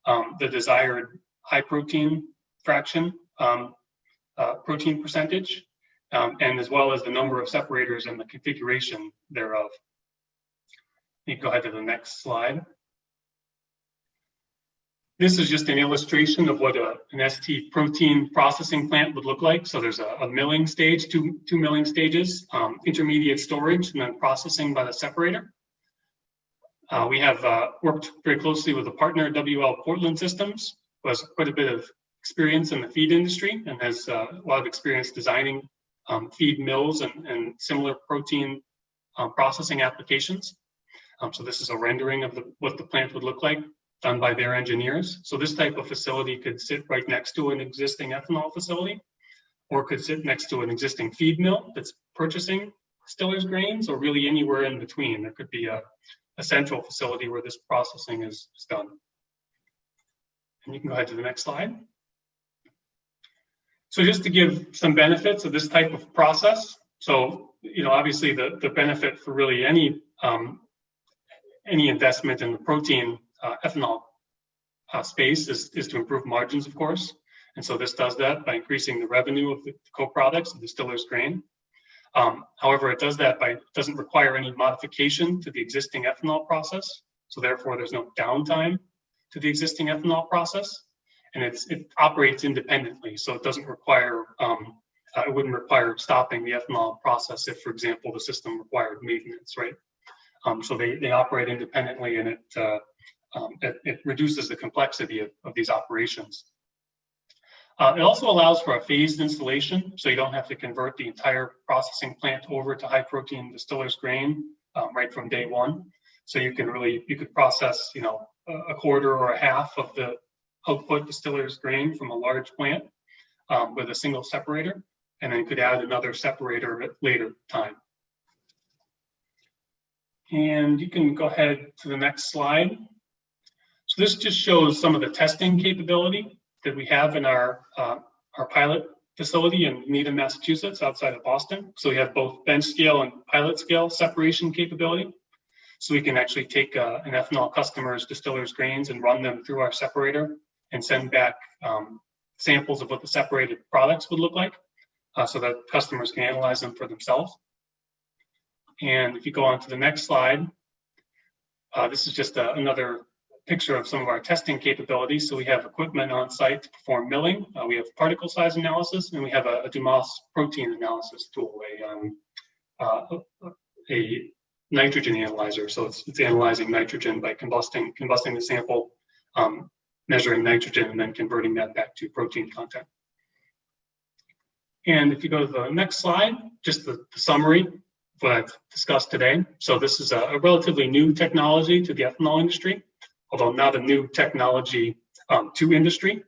the desired high protein fraction, protein percentage, and as well as the number of separators and the configuration thereof. You can go ahead to the next slide. This is just an illustration of what an ST protein processing plant would look like. So there's a milling stage, two milling stages, intermediate storage, and then processing by the separator. We have worked very closely with a partner, WL Portland Systems, who has quite a bit of experience in the feed industry and has a lot of experience designing feed mills and similar protein processing applications. So this is a rendering of what the plant would look like, done by their engineers. So this type of facility could sit right next to an existing ethanol facility, or could sit next to an existing feed mill that's purchasing distiller's grains, or really anywhere in between. There could be a central facility where this processing is done. And you can go ahead to the next slide. So just to give some benefits of this type of process. So, obviously the benefit for really any investment in the protein ethanol space is to improve margins, of course. And so this does that by increasing the revenue of the co-products, the distiller's grain. However, it doesn't require any modification to the existing ethanol process. So therefore, there's no downtime to the existing ethanol process. And it operates independently. So it doesn't require, it wouldn't require stopping the ethanol process if, for example, the system required maintenance, right? So they operate independently, and it reduces the complexity of these operations. It also allows for a phased installation, so you don't have to convert the entire processing plant over to high protein distiller's grain right from day one. So you could process, a quarter or a half of the output distiller's grain from a large plant with a single separator, and then could add another separator at a later time. And you can go ahead to the next slide. So this just shows some of the testing capability that we have in our pilot facility in Needham, Massachusetts, outside of Boston. So we have both bench scale and pilot scale separation capability. So we can actually take an ethanol customer's distiller's grains and run them through our separator and send back samples of what the separated products would look like, so that customers can analyze them for themselves. And if you go on to the next slide, this is just another picture of some of our testing capabilities. So we have equipment on site to perform milling. We have particle size analysis, and we have a Dumas protein analysis tool, a nitrogen analyzer. So it's analyzing nitrogen by combusting the sample measuring nitrogen and then converting that back to protein content. And if you go to the next slide, just the summary of what I've discussed today. So this is a relatively new technology to the ethanol industry, although not a new technology to industry.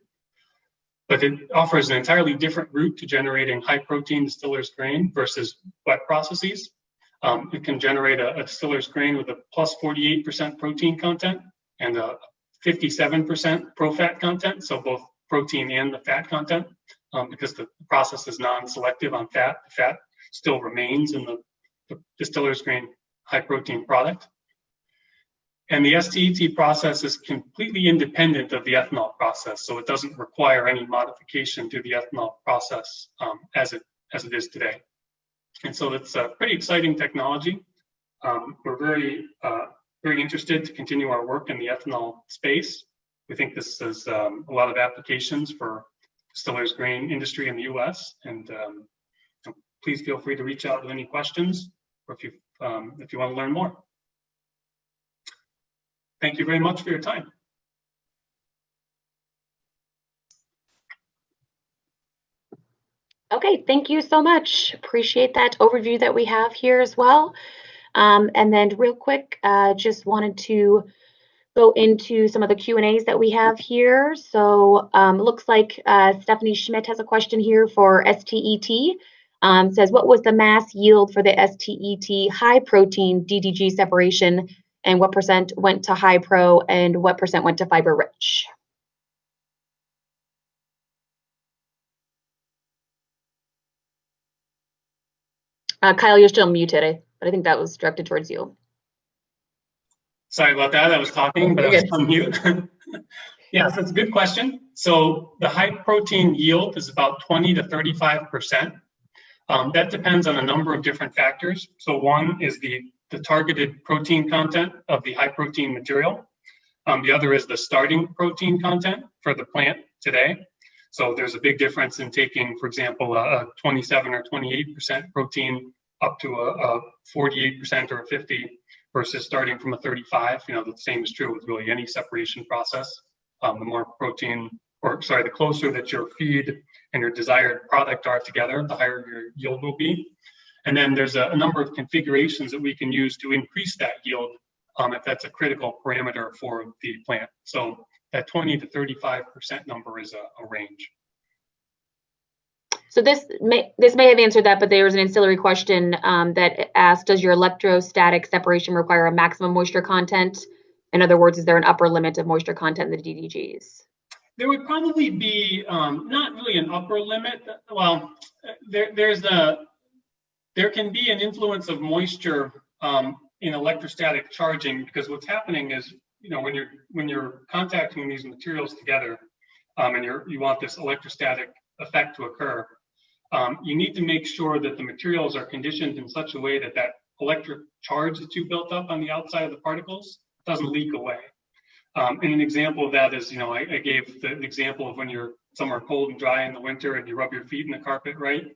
But it offers an entirely different route to generating high protein distiller's grain versus wet processes. It can generate a distiller's grain with a plus 48% protein content and a 57% pro-fat content, so both protein and the fat content, because the process is non-selective on fat. The fat still remains in the distiller's grain high protein product. And the STET process is completely independent of the ethanol process, so it doesn't require any modification to the ethanol process as it is today. And so it's a pretty exciting technology. We're very interested to continue our work in the ethanol space. We think this is a lot of applications for distiller's grain industry in the U.S. And please feel free to reach out with any questions or if you want to learn more. Thank you very much for your time. Okay, thank you so much. Appreciate that overview that we have here as well. And then real quick, just wanted to go into some of the Q&As that we have here. So looks like Stephanie Schmidt has a question here for STET. Says, what was the mass yield for the STET high protein DDG separation, and what percent went to high pro and what percent went to fiber rich? Kyle, you're still muted, but I think that was directed towards you. Sorry about that. I was talking, but I was on mute. Yeah, so it's a good question. So the high protein yield is about 20 to 35%. That depends on a number of different factors. So one is the targeted protein content of the high protein material. The other is the starting protein content for the plant today. So there's a big difference in taking, for example, a 27 or 28% protein up to a 48% or a 50 versus starting from a 35. You know, the same is true with really any separation process. The more protein, the closer that your feed and your desired product are together, the higher your yield will be. And then there's a number of configurations that we can use to increase that yield if that's a critical parameter for the plant. So that 20 to 35% number is a range. So this may have answered that, but there was an ancillary question that asked, does your electrostatic separation require a maximum moisture content? In other words, is there an upper limit of moisture content in the DDGs? There would probably be not really an upper limit. Well, there can be an influence of moisture in electrostatic charging, because what's happening is, you know, when you're contacting these materials together, and you want this electrostatic effect to occur, you need to make sure that the materials are conditioned in such a way that that electric charge that you built up on the outside of the particles doesn't leak away. And an example of that is, you know, I gave the example of when you're somewhere cold and dry in the winter and you rub your feet in the carpet, right?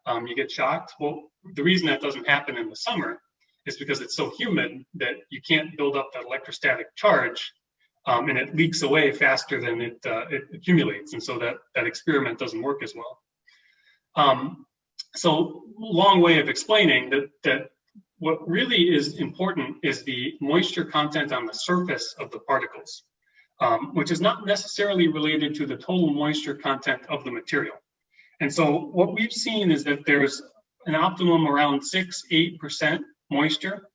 You get shocked. Well, the reason that doesn't happen in the summer is because it's so humid that you can't build up that electrostatic charge, and it leaks away faster than it accumulates. And so that experiment doesn't work as well. So long way of explaining that what really is important is the moisture content on the surface of the particles, which is not necessarily related to the total moisture content of the material. And so what we've seen is that there's an optimum around 6-8% moisture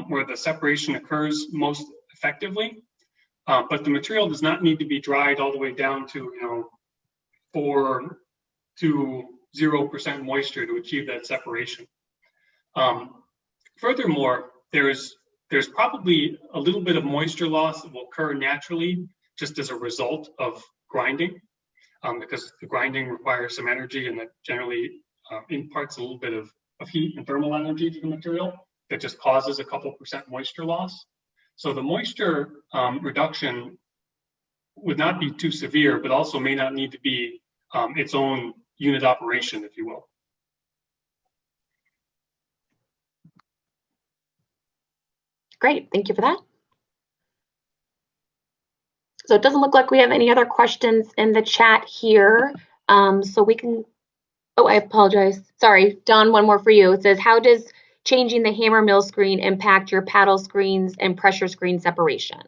where the separation occurs most effectively. But the material does not need to be dried all the way down to, you know, 4 to 0% moisture to achieve that separation. Furthermore, there's probably a little bit of moisture loss that will occur naturally just as a result of grinding, because the grinding requires some energy, and that generally imparts a little bit of heat and thermal energy to the material that just causes a couple % moisture loss. So the moisture reduction would not be too severe, but also may not need to be its own unit operation, if you will. Great, thank you for that. So it doesn't look like we have any other questions in the chat here. So we can, oh, I apologize. Sorry, Don, one more for you. It says, how does changing the hammer mill screen impact your paddle screens and pressure screen separation?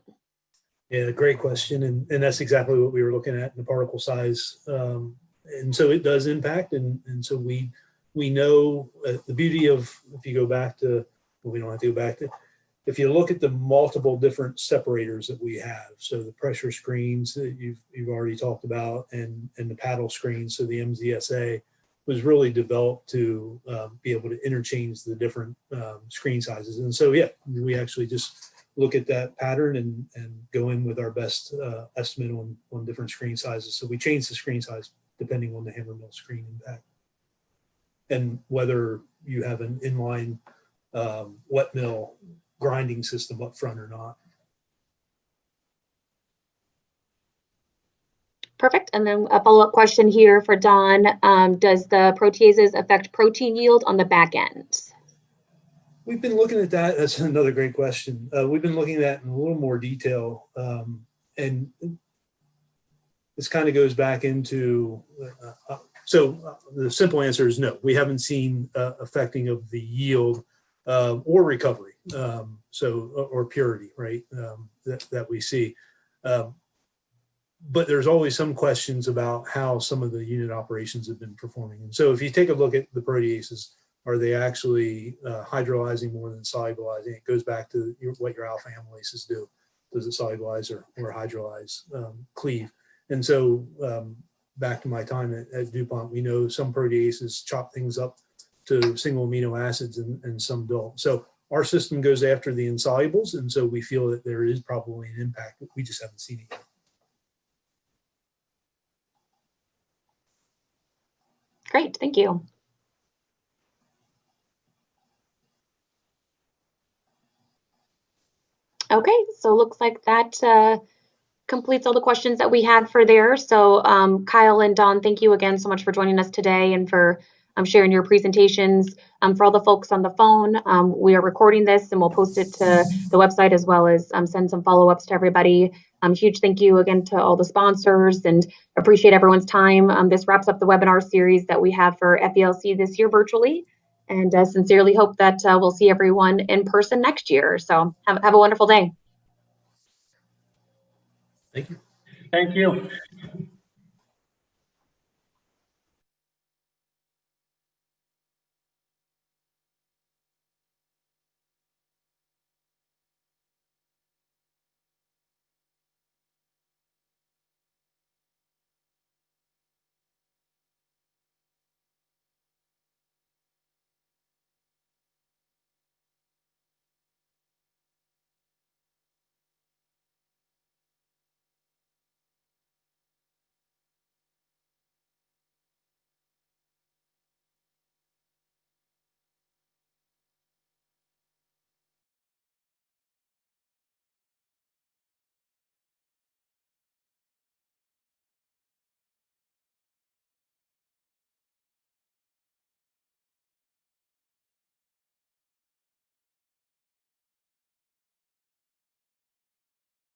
Yeah, great question. And that's exactly what we were looking at in the particle size. And so it does impact. And so we know the beauty of, if you go back to, well, we don't have to go back to, if you look at the multiple different separators that we have, so the pressure screens that you've already talked about, and the paddle screens, so the MZSA was really developed to be able to interchange the different screen sizes. And so, yeah, we actually just look at that pattern and go in with our best estimate on different screen sizes. So we change the screen size depending on the hammer mill screen impact and whether you have an inline wet mill grinding system up front or not. Perfect. And then a follow-up question here for Don. Does the proteases affect protein yield on the back end? We've been looking at that. That's another great question. We've been looking at that in a little more detail. And this kind of goes back into, so the simple answer is no. We haven't seen affecting of the yield or recovery, or purity, right, that we see. But there's always some questions about how some of the unit operations have been performing. And so if you take a look at the proteases, are they actually hydrolyzing more than solubilizing? It goes back to what your alpha amylases do. Does it solubilize or hydrolyze, cleave? And so back to my time at DuPont, we know some proteases chop things up to single amino acids and some don't. So our system goes after the insolubles, and so we feel that there is probably an impact, but we just haven't seen it yet. Great, thank you. Okay, so looks like that completes all the questions that we had for there. So Kyle and Don, thank you again so much for joining us today and for sharing your presentations. For all the folks on the phone, we are recording this and we'll post it to the website as well as send some follow-ups to everybody. Huge thank you again to all the sponsors and appreciate everyone's time. This wraps up the webinar series that we have for FELC this year virtually, and sincerely hope that we'll see everyone in person next year. So have a wonderful day. Thank you. Thank you.